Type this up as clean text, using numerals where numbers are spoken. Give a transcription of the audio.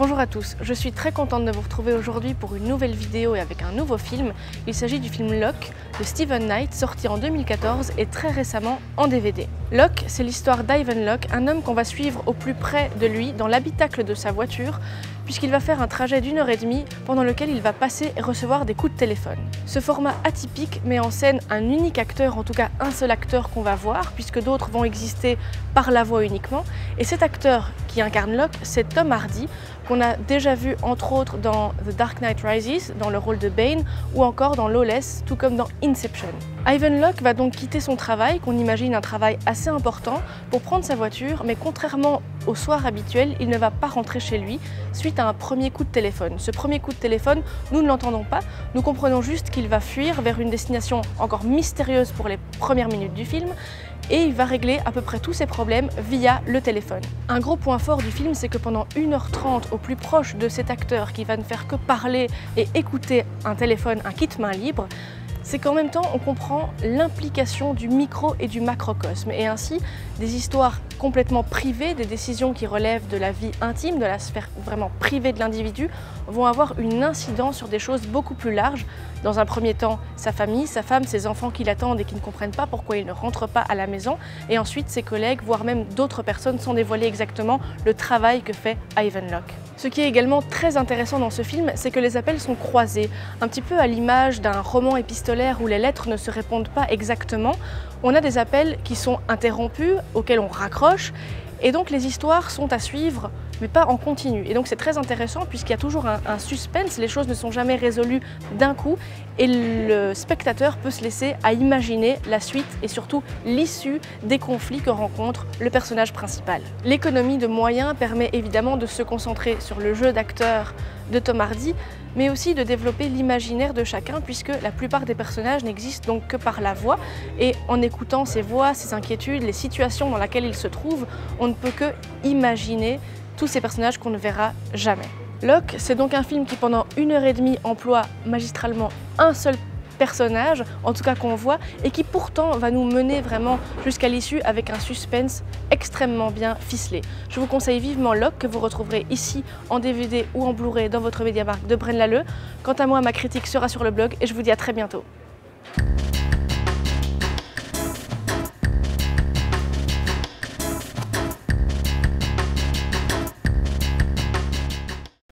Bonjour à tous, je suis très contente de vous retrouver aujourd'hui pour une nouvelle vidéo et avec un nouveau film. Il s'agit du film Locke de Steven Knight, sorti en 2014 et très récemment en DVD. Locke, c'est l'histoire d'Ivan Locke, un homme qu'on va suivre au plus près de lui dans l'habitacle de sa voiture, puisqu'il va faire un trajet d'1h30 pendant lequel il va passer et recevoir des coups de téléphone. Ce format atypique met en scène un unique acteur, en tout cas un seul acteur qu'on va voir, puisque d'autres vont exister par la voix uniquement. Et cet acteur qui incarne Locke, c'est Tom Hardy, qu'on a déjà vu entre autres dans The Dark Knight Rises, dans le rôle de Bane, ou encore dans Lawless, tout comme dans Inception. Ivan Locke va donc quitter son travail, qu'on imagine un travail assez important, pour prendre sa voiture, mais contrairement au soir habituel, il ne va pas rentrer chez lui suite à un premier coup de téléphone. Ce premier coup de téléphone, nous ne l'entendons pas, nous comprenons juste qu'il va fuir vers une destination encore mystérieuse pour les premières minutes du film, et il va régler à peu près tous ses problèmes via le téléphone. Un gros point fort du film, c'est que pendant 1h30 au plus proche de cet acteur qui va ne faire que parler et écouter un téléphone, un kit main libre, c'est qu'en même temps on comprend l'implication du micro et du macrocosme et ainsi des histoires complètement privées, des décisions qui relèvent de la vie intime, de la sphère vraiment privée de l'individu vont avoir une incidence sur des choses beaucoup plus larges. Dans un premier temps, sa famille, sa femme, ses enfants qui l'attendent et qui ne comprennent pas pourquoi il ne rentre pas à la maison, et ensuite ses collègues, voire même d'autres personnes sans dévoiler exactement le travail que fait Ivan Locke. Ce qui est également très intéressant dans ce film, c'est que les appels sont croisés, un petit peu à l'image d'un roman épistolaire où les lettres ne se répondent pas exactement. On a des appels qui sont interrompus, auxquels on raccroche, et donc les histoires sont à suivre, mais pas en continu. Et donc c'est très intéressant puisqu'il y a toujours un suspense, les choses ne sont jamais résolues d'un coup, et le spectateur peut se laisser à imaginer la suite et surtout l'issue des conflits que rencontre le personnage principal. L'économie de moyens permet évidemment de se concentrer sur le jeu d'acteur de Tom Hardy, mais aussi de développer l'imaginaire de chacun puisque la plupart des personnages n'existent donc que par la voix et en écoutant ces voix, ces inquiétudes, les situations dans lesquelles ils se trouvent, on ne peut que imaginer tous ces personnages qu'on ne verra jamais. Locke, c'est donc un film qui pendant 1h30 emploie magistralement un seul personnage, en tout cas qu'on voit, et qui pourtant va nous mener vraiment jusqu'à l'issue avec un suspense extrêmement bien ficelé. Je vous conseille vivement Locke que vous retrouverez ici en DVD ou en Blu-ray dans votre Mediamarkt de Braine-l'Alleud. Quant à moi, ma critique sera sur le blog et je vous dis à très bientôt.